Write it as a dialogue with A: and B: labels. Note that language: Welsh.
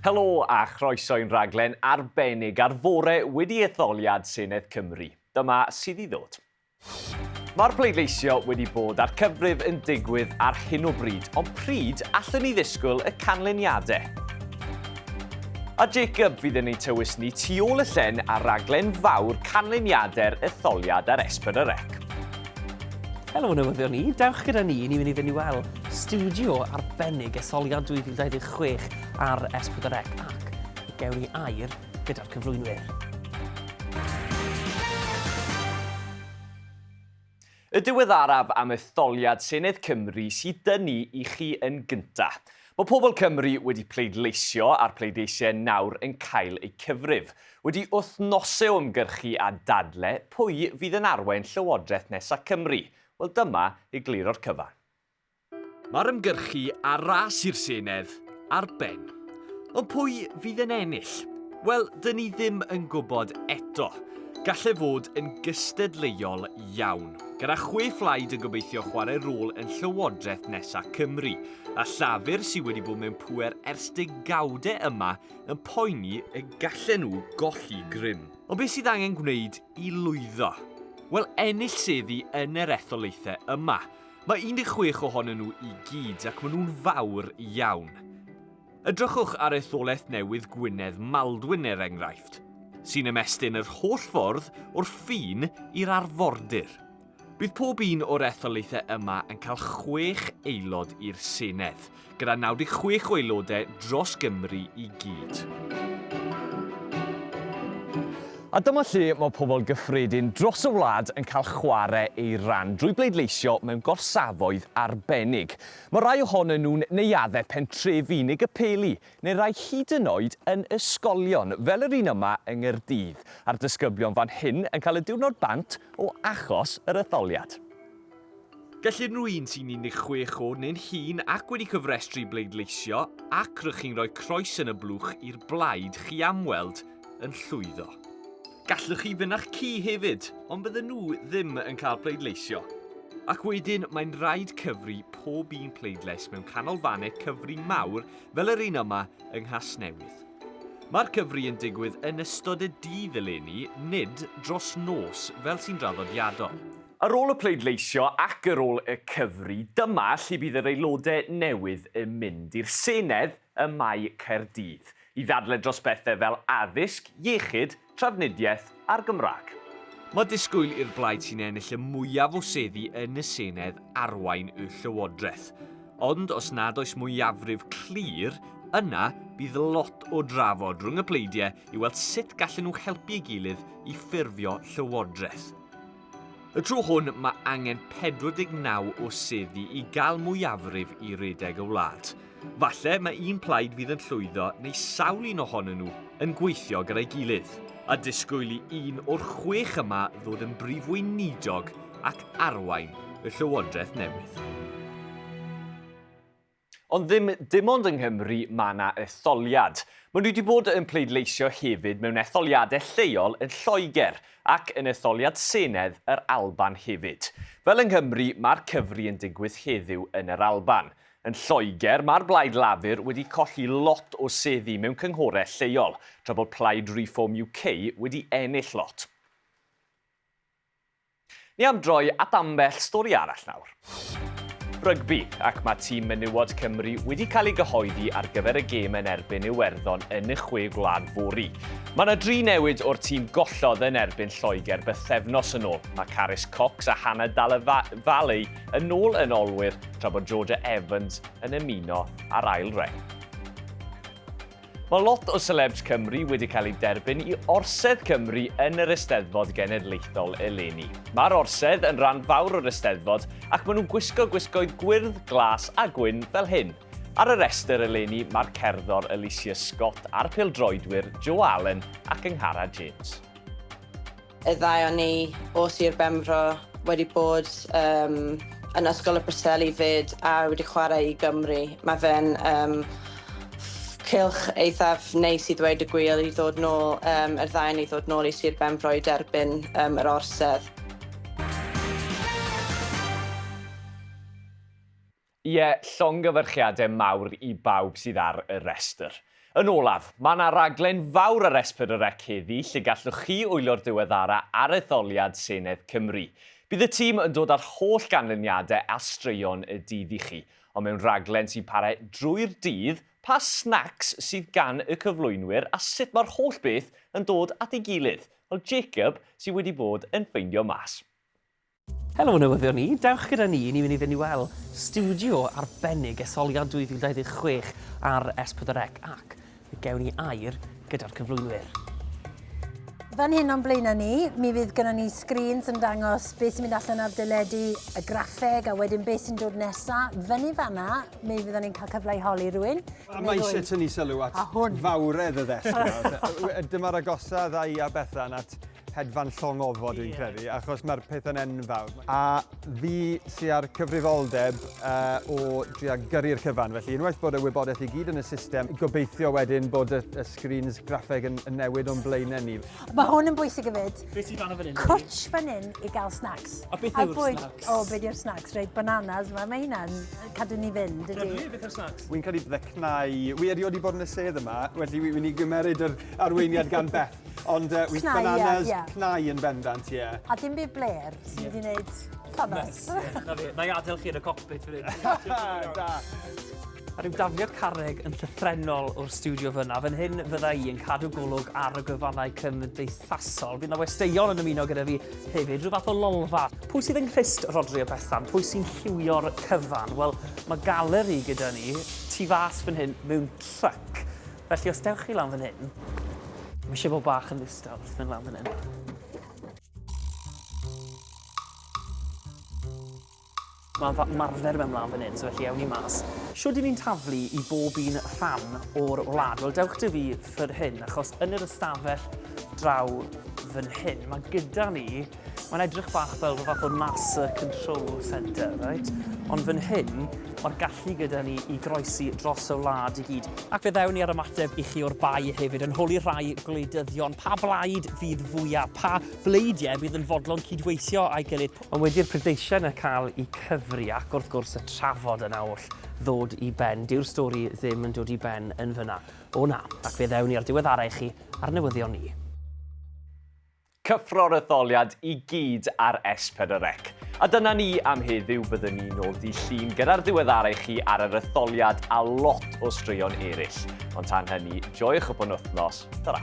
A: Helo a chroeso'n raglen arbennig ar fore wedi etholiad Senedd Cymru. Dyma sydd i ddod. Mae'r pleidleisio wedi bod ar cyfrif yn digwydd ar hyn o bryd, ond pryd allan ni ddisgwyl y canlyniadau? A Jacob fydd yn ei tywys ni tu ôl y llen ar raglen fawr canlyniadau'r etholiad ar ARBENNIG.
B: Helo newyddion ni, dewch gyda ni mynd i fynd i weld studio arbennig etholiad 2026 ar ARBENNIG ac gewn ni air gyda'r cyflwynwyr.
A: Y diweddaraf am etholiad Senedd Cymru sydd dynnu i chi yn gyntaf. Mae pobl Cymru wedi pleidleisio a'r pleidleisiau nawr yn cael eu cyfrif. Wedi wythnosau o ymgyrchu a dadlau pwy fydd yn arwain Llywodraeth Nesaf Cymru. Wel dyma egluro'r cyfan. Mae'r ymgyrchu ar ras i'r Senedd ar ben. Ond pwy fydd yn ennill? Wel, dyn ni ddim yn gwybod eto. Gallai fod yn gystadleuol iawn, gyda 6 fflaid yn gobeithio chwarae rôl yn Llywodraeth Nesaf Cymru, a llafur sydd wedi bod mewn pŵer ers degawdau yma yn poeni y gallen nhw golli grym. Ond beth sydd angen gwneud i lwyddo? Wel, ennill seddi yn yr etholaethau yma. Mae 16 ohonyn nhw i gyd ac maen nhw'n fawr iawn. Edrychwch ar etholaeth newydd Gwynedd Maldwyn er enghraifft, sy'n ymestyn yr holl ffordd o'r ffin i'r arfordir. Bydd pob un o'r etholaethau yma yn cael 6 aelod i'r Senedd, gyda 96 o aelodau dros Gymru i gyd. A dyma lle mae pobl gyffredin dros y wlad yn cael chwarae ei ran drwy bleidleisio mewn gorsafoedd arbennig. Mae rai ohonyn nhw'n neuaddau pentrefi neu gapeli, neu rai hyd yn oed yn ysgolion, fel yr un yma yng Nghaerdydd. A'r disgyblion fan hyn yn cael y diwrnod bant o achos yr etholiad. Gellir nhw un sy'n 16 o neu'n hŷn ac wedi cyfrestru bleidleisio ac rydych chi'n rhoi croes yn y blwch i'r blaid chi am weld yn llwyddo. Gallwch chi fynd ci hefyd, ond bydden nhw ddim yn cael pleidleisio. Ac wedyn mae'n rhaid cyfri pob un pleidles mewn canolfannau cyfri mawr fel yr un yma yng Nghasnewydd. Mae'r cyfri yn digwydd yn ystod y dydd eleni, nid dros nos fel sy'n draddodiadol. Ar ôl y pleidleisio ac ar ôl y cyfri, dyma lle bydd yr aelodau newydd yn mynd i'r Senedd y Mae Caerdydd, i ddadlau dros bethau fel addysg, iechyd, trafnidiaeth a'r Gymraeg. Mae disgwyl i'r blaid sy'n ennill y mwyaf o seddi yn y Senedd arwain y Llywodraeth. Ond os nad oes mwyafrif clir, yna bydd lot o drafod rhwng y pleidiau i weld sut gallen nhw helpu ei gilydd i ffurfio Llywodraeth. Y tro hwn mae angen 49 o seddi i gael mwyafrif i redeg y wlad. Falle mae un plaid fydd yn llwyddo neu sawl un ohonyn nhw yn gweithio gyda'i gilydd, a disgwyl i un o'r 6 yma ddod yn brif weinidog ac arwain y Llywodraeth newydd. Ond dim ond yng Nghymru mae yna etholiad. Maen nhw wedi bod yn pleidleisio hefyd mewn etholiadau lleol yn Lloegr ac yn etholiad Senedd yr Alban hefyd. Fel yng Nghymru, mae'r cyfri yn digwydd heddiw yn yr Alban. Yn Lloegr, mae'r blaid lafur wedi colli lot o seddi mewn cynghorau lleol, tra bod plaid Reform UK wedi ennill lot. Ni am droi at ambell stori arall nawr. Rygbi, ac mae tîm menywod Cymru wedi cael ei gyhoeddi ar gyfer y gêm yn erbyn Iwerddon yn y 6 gwlad fori. Mae yna 3 newid o'r tîm gollodd yn erbyn Lloegr bythefnos yn ôl. Mae Carys Cox a Hannah Dalla-Valley yn ôl yn olwyr, tra bod Georgia Evans yn ymuno ar ail reng. Mae lot o celebs Cymru wedi cael ei derbyn i orsedd Cymru yn yr Eisteddfod Genedlaethol eleni. Mae'r orsedd yn rhan fawr o'r Eisteddfod ac maen nhw'n gwisgoedd gwyrdd, glas a gwyn fel hyn. Ar y restr eleni mae'r cerddor Alicia Scott a'r pêl-droedwyr Joe Allen ac Anghara James.
C: Y ddau o ni o Sir Benfro wedi bod yn ysgol y Preseli fyd a wedi chwarae i Gymru. Mae fe'n cylch eithaf neis i ddweud y gwir i ddod nôl, yr ddau ni ddod nôl i Sir Benfro i derbyn yr orsedd.
A: Ie, llongyfarchiadau mawr i bawb sydd ar y restr. Yn olaf, mae yna raglen fawr ar S4C heddi lle gallwch chi wylio'r diweddara ar Etholiad Senedd Cymru. Bydd y tîm yn dod â'r holl ganlyniadau a straeon y dydd i chi, ond mewn raglen sy'n parau drwy'r dydd, pa snacks sydd gan y cyflwynwyr a sut mae'r holl beth yn dod at ei gilydd. Wel, Jacob sydd wedi bod yn ffeindio mas.
B: Helo newyddion ni, dewch gyda ni mynd i fynd i weld studio arbennig Etholiad 2026 ar S4C ac gewn ni air gyda'r cyflwynwyr.
D: Fan hyn o'n blaenau ni, mi fydd gyda ni screens yn dangos beth sy'n mynd allan ar dyledu, y graffeg a wedyn beth sy'n dod nesaf. Fyny fanna, mi fyddwn ni'n cael cyfle i holi rhywun.
E: A mae eisiau tynnu sylw at fawredd y ddesg. Dyma'r agosaf ddau a Bethan at hedfan llongofod dwi'n credu, achos mae'r peth yn enfawr. A fi sy'n ar cyfrifoldeb o dria gyrru'r cyfan, felly unwaith bod y wybodaeth i gyd yn y system, gobeithio wedyn bod y screens graffeg yn newid o'n blaenau ni.
D: Mae hwn yn bwysig hefyd.
B: Beth sy'n fan o fan hyn?
D: Cwtch fan hyn i gael snacks.
B: A beth yw'r snacks?
D: O, beth yw'r snacks? Reit, bananas, mae hynna'n cadw ni fynd, ydy.
B: Beth yw'r snacks?
E: Wy'n cael ei bydde cnau. Wi erioed wedi bod yn y sedd yma, felly wy'n i gymeryd yr arweiniad gan Beth. Ond wy'n
D: Cnau,
E: bananas,
D: ie.
E: cnau yn bendant, ie.
D: A dim byd bler sydd wedi gwneud thomas.
B: Na i adael chi yn y cockpit fan hyn.
E: Da.
B: A rhyw dafliad carreg yn llythrenol o'r studio fyna. Fan hyn fydda i yn cadw golwg ar y gyfannau cymdeithasol. Bydd na westeion yn ymuno gyda fi hefyd, rhyw fath o lolfa. Pwy sydd yn Crist Rodri a Bethan? Pwy sy'n lliwio'r cyfan? Wel, mae galeri gyda ni, tu fas fan hyn, mewn tryc. Felly os dewch chi lan fan hyn, mae eisiau bod bach yn ddistaw wrth fynd lan fan hyn. Mae'n marfer mewn lan fan hyn, so felly ewn ni mas. Siwr ni'n taflu i bob un rhan o'r wlad? Wel, dewch dy fi ffyr hyn, achos yn yr ystafell draw fan hyn, mae gyda ni, mae'n edrych bach fel fath o NASA Control Centre, right? Ond fan hyn, mae'r gallu gyda ni i groesi dros y wlad i gyd. Ac fe ddewn ni ar ymateb i chi o'r bai hefyd, yn holi rhai gwleidyddion, pa blaid fydd fwyaf, pa bleidiau bydd yn fodlon cydweithio a'i gilydd. Ond wedi'r prydeision y cael i cyfri ac wrth gwrs y trafod yna oll ddod i ben. Dyw'r stori ddim yn dod i ben yn fyna. O na, ac fe ddewn ni ar diweddarau i chi ar newyddion ni.
A: Cyffro'r etholiad i gyd ar S4C. A dyna ni am heddiw byddwn ni nôl di llun gyda'r diweddarau chi ar yr etholiad a lot o straeon eraill. Ond tan hynny, joiwch y penwythnos. Tara.